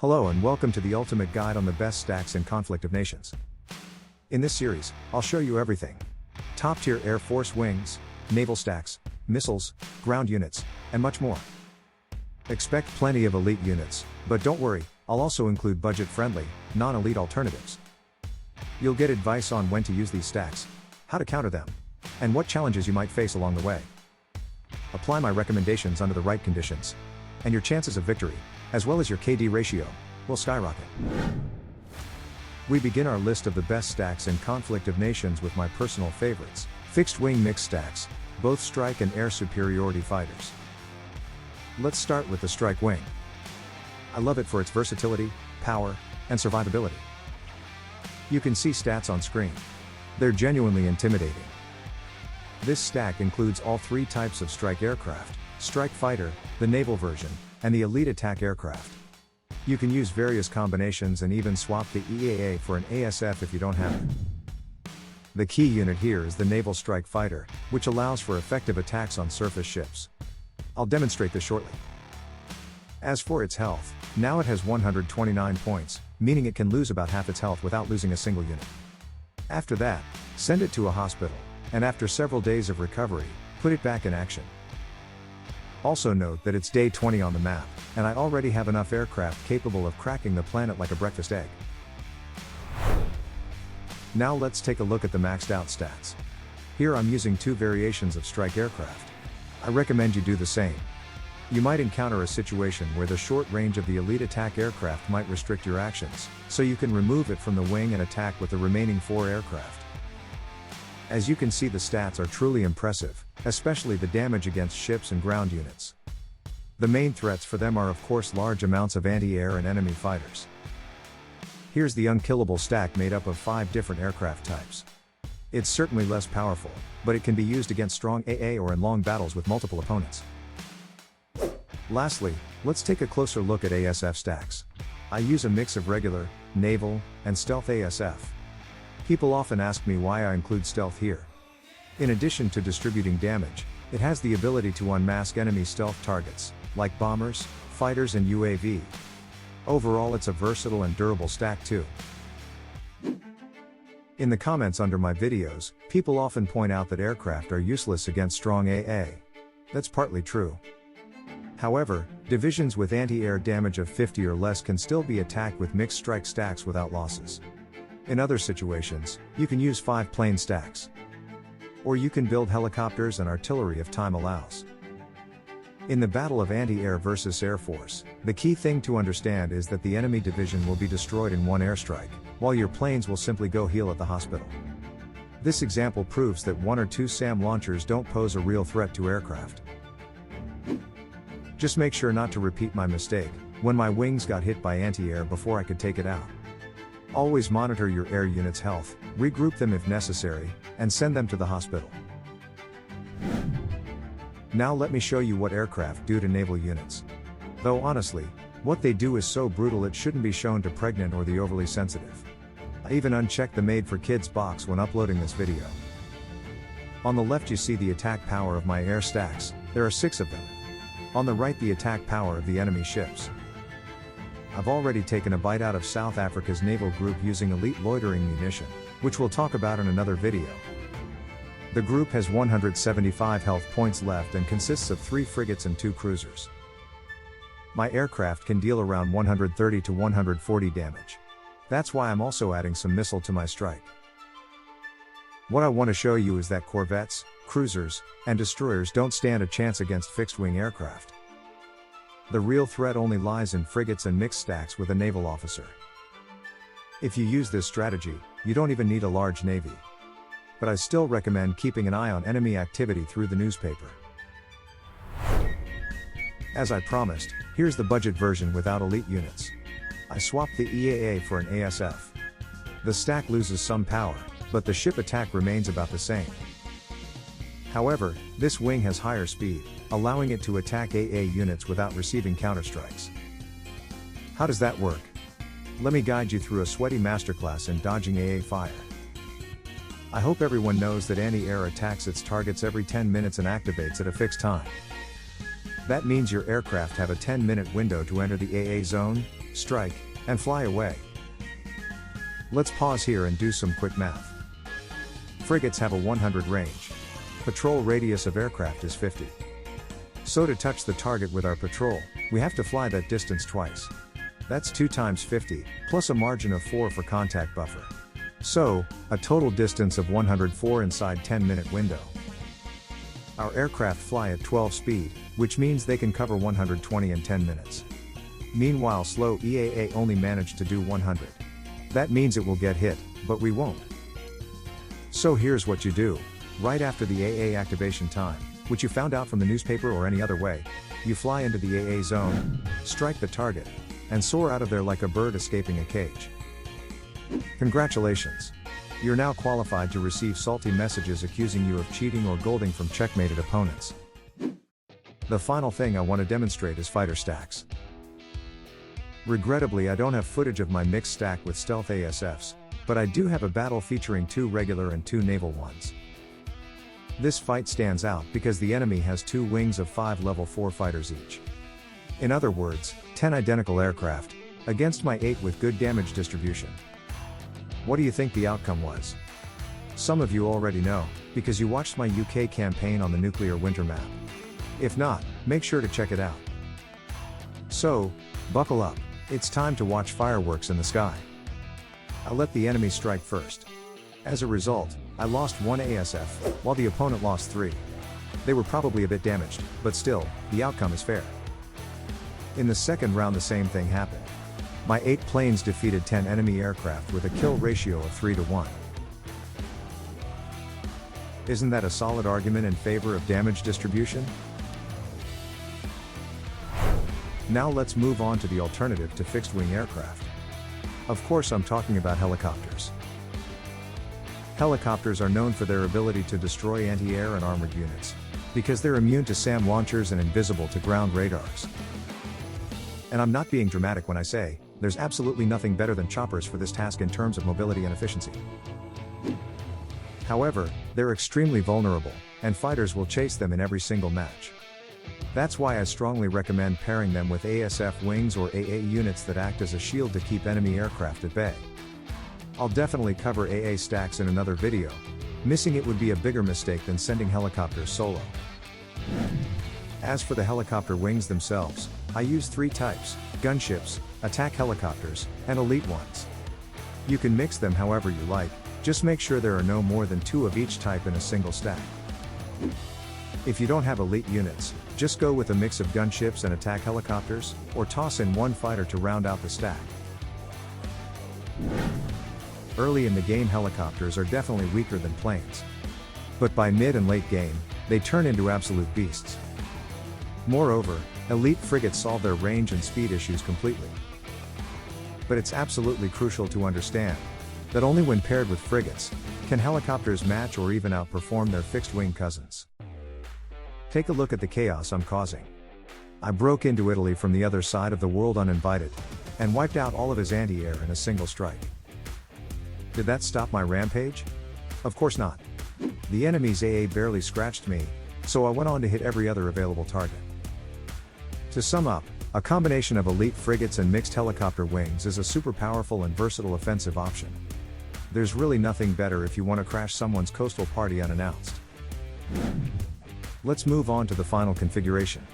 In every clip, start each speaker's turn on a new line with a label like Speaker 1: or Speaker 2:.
Speaker 1: Hello and welcome to the ultimate guide on the best stacks in Conflict of Nations. In this series, I'll show you everything. Top-tier Air Force wings, naval stacks, missiles, ground units, and much more. Expect plenty of elite units, but don't worry, I'll also include budget-friendly, non-elite alternatives. You'll get advice on when to use these stacks, how to counter them, and what challenges you might face along the way. Apply my recommendations under the right conditions, and your chances of victory, as well as your KD ratio, will skyrocket. We begin our list of the best stacks in Conflict of Nations with my personal favorites, fixed-wing mixed stacks, both strike and air superiority fighters. Let's start with the strike wing. I love it for its versatility, power, and survivability. You can see stats on screen. They're genuinely intimidating. This stack includes all three types of strike aircraft: strike fighter, the naval version, and the elite attack aircraft. You can use various combinations and even swap the EAA for an ASF if you don't have it. The key unit here is the naval strike fighter, which allows for effective attacks on surface ships. I'll demonstrate this shortly. As for its health, now it has 129 points, meaning it can lose about half its health without losing a single unit. After that, send it to a hospital, and after several days of recovery, put it back in action. Also note that it's day 20 on the map, and I already have enough aircraft capable of cracking the planet like a breakfast egg. Now let's take a look at the maxed out stats. Here I'm using two variations of strike aircraft. I recommend you do the same. You might encounter a situation where the short range of the elite attack aircraft might restrict your actions, so you can remove it from the wing and attack with the remaining 4 aircraft. As you can see, the stats are truly impressive, especially the damage against ships and ground units. The main threats for them are of course large amounts of anti-air and enemy fighters. Here's the unkillable stack made up of 5 different aircraft types. It's certainly less powerful, but it can be used against strong AA or in long battles with multiple opponents. Lastly, let's take a closer look at ASF stacks. I use a mix of regular, naval, and stealth ASF. People often ask me why I include stealth here. In addition to distributing damage, it has the ability to unmask enemy stealth targets, like bombers, fighters and UAV. Overall, it's a versatile and durable stack too. In the comments under my videos, people often point out that aircraft are useless against strong AA. That's partly true. However, divisions with anti-air damage of 50 or less can still be attacked with mixed strike stacks without losses. In other situations, you can use 5 plane stacks. Or you can build helicopters and artillery if time allows. In the battle of anti-air versus Air Force, the key thing to understand is that the enemy division will be destroyed in one airstrike, while your planes will simply go heal at the hospital. This example proves that 1 or 2 SAM launchers don't pose a real threat to aircraft. Just make sure not to repeat my mistake, when my wings got hit by anti-air before I could take it out. Always monitor your air unit's health, regroup them if necessary, and send them to the hospital. Now let me show you what aircraft do to naval units. Though honestly, what they do is so brutal it shouldn't be shown to pregnant or the overly sensitive. I even unchecked the Made for Kids box when uploading this video. On the left you see the attack power of my air stacks, there are 6 of them. On the right the attack power of the enemy ships. I've already taken a bite out of South Africa's naval group using elite loitering munition, which we'll talk about in another video. The group has 175 health points left and consists of 3 frigates and 2 cruisers. My aircraft can deal around 130 to 140 damage. That's why I'm also adding some missile to my strike. What I want to show you is that corvettes, cruisers, and destroyers don't stand a chance against fixed-wing aircraft. The real threat only lies in frigates and mixed stacks with a naval officer. If you use this strategy, you don't even need a large navy. But I still recommend keeping an eye on enemy activity through the newspaper. As I promised, here's the budget version without elite units. I swapped the EAA for an ASF. The stack loses some power, but the ship attack remains about the same. However, this wing has higher speed, allowing it to attack AA units without receiving counterstrikes. How does that work? Let me guide you through a sweaty masterclass in dodging AA fire. I hope everyone knows that anti-air attacks its targets every 10 minutes and activates at a fixed time. That means your aircraft have a 10-minute window to enter the AA zone, strike, and fly away. Let's pause here and do some quick math. Frigates have a 100 range. Patrol radius of aircraft is 50. So to touch the target with our patrol, we have to fly that distance twice. That's 2 times 50, plus a margin of 4 for contact buffer. So, a total distance of 104 inside 10-minute window. Our aircraft fly at 12 speed, which means they can cover 120 in 10 minutes. Meanwhile slow EAA only managed to do 100. That means it will get hit, but we won't. So here's what you do. Right after the AA activation time, which you found out from the newspaper or any other way, you fly into the AA zone, strike the target, and soar out of there like a bird escaping a cage. Congratulations! You're now qualified to receive salty messages accusing you of cheating or golding from checkmated opponents. The final thing I want to demonstrate is fighter stacks. Regrettably, I don't have footage of my mixed stack with stealth ASFs, but I do have a battle featuring 2 regular and 2 naval ones. This fight stands out because the enemy has 2 wings of 5 level 4 fighters each. In other words, 10 identical aircraft, against my 8 with good damage distribution. What do you think the outcome was? Some of you already know, because you watched my UK campaign on the nuclear winter map. If not, make sure to check it out. So, buckle up, it's time to watch fireworks in the sky. I let the enemy strike first. As a result, I lost 1 ASF, while the opponent lost 3. They were probably a bit damaged, but still, the outcome is fair. In the second round the same thing happened. My 8 planes defeated 10 enemy aircraft with a kill ratio of 3 to 1. Isn't that a solid argument in favor of damage distribution? Now let's move on to the alternative to fixed-wing aircraft. Of course I'm talking about helicopters. Helicopters are known for their ability to destroy anti-air and armored units, because they're immune to SAM launchers and invisible to ground radars. And I'm not being dramatic when I say, there's absolutely nothing better than choppers for this task in terms of mobility and efficiency. However, they're extremely vulnerable, and fighters will chase them in every single match. That's why I strongly recommend pairing them with ASF wings or AA units that act as a shield to keep enemy aircraft at bay. I'll definitely cover AA stacks in another video. Missing it would be a bigger mistake than sending helicopters solo. As for the helicopter wings themselves, I use 3 types: gunships, attack helicopters, and elite ones. You can mix them however you like, just make sure there are no more than 2 of each type in a single stack. If you don't have elite units, just go with a mix of gunships and attack helicopters, or toss in 1 fighter to round out the stack. Early in the game helicopters are definitely weaker than planes. But by mid and late game, they turn into absolute beasts. Moreover, elite frigates solve their range and speed issues completely. But it's absolutely crucial to understand that only when paired with frigates, can helicopters match or even outperform their fixed-wing cousins. Take a look at the chaos I'm causing. I broke into Italy from the other side of the world uninvited, and wiped out all of his anti-air in a single strike. Did that stop my rampage? Of course not. The enemy's AA barely scratched me, so I went on to hit every other available target. To sum up, a combination of elite frigates and mixed helicopter wings is a super powerful and versatile offensive option. There's really nothing better if you want to crash someone's coastal party unannounced. Let's move on to the final configuration.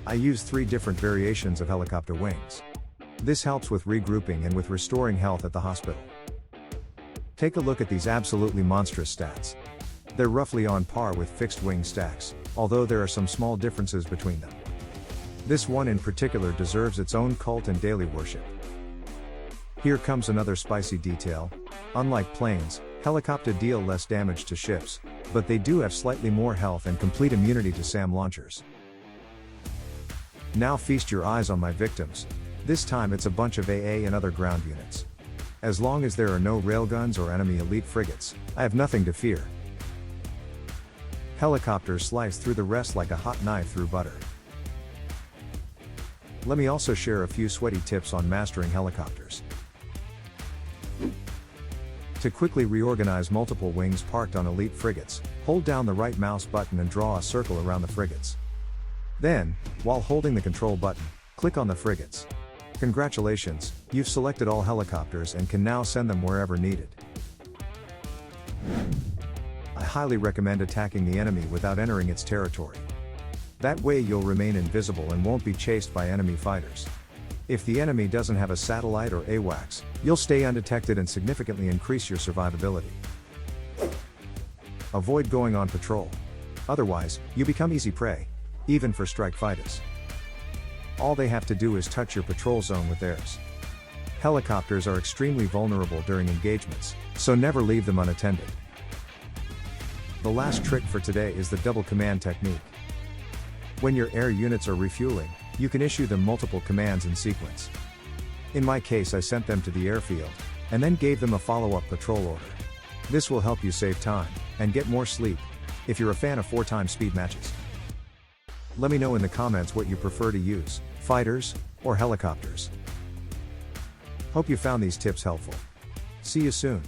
Speaker 1: I use 3 different variations of helicopter wings. This helps with regrouping and with restoring health at the hospital. Take a look at these absolutely monstrous stats. They're roughly on par with fixed-wing stacks, although there are some small differences between them. This one in particular deserves its own cult and daily worship. Here comes another spicy detail. Unlike planes, helicopters deal less damage to ships, but they do have slightly more health and complete immunity to SAM launchers. Now feast your eyes on my victims. This time it's a bunch of AA and other ground units. As long as there are no railguns or enemy elite frigates, I have nothing to fear. Helicopters slice through the rest like a hot knife through butter. Let me also share a few sweaty tips on mastering helicopters. To quickly reorganize multiple wings parked on elite frigates, hold down the right mouse button and draw a circle around the frigates. Then, while holding the control button, click on the frigates. Congratulations, you've selected all helicopters and can now send them wherever needed. I highly recommend attacking the enemy without entering its territory. That way you'll remain invisible and won't be chased by enemy fighters. If the enemy doesn't have a satellite or AWACS, you'll stay undetected and significantly increase your survivability. Avoid going on patrol. Otherwise, you become easy prey, even for strike fighters. All they have to do is touch your patrol zone with theirs. Helicopters are extremely vulnerable during engagements, so never leave them unattended. The last trick for today is the double command technique. When your air units are refueling, you can issue them multiple commands in sequence. In my case, I sent them to the airfield, and then gave them a follow-up patrol order. This will help you save time, and get more sleep, if you're a fan of 4x speed matches. Let me know in the comments what you prefer to use, fighters, or helicopters. Hope you found these tips helpful. See you soon.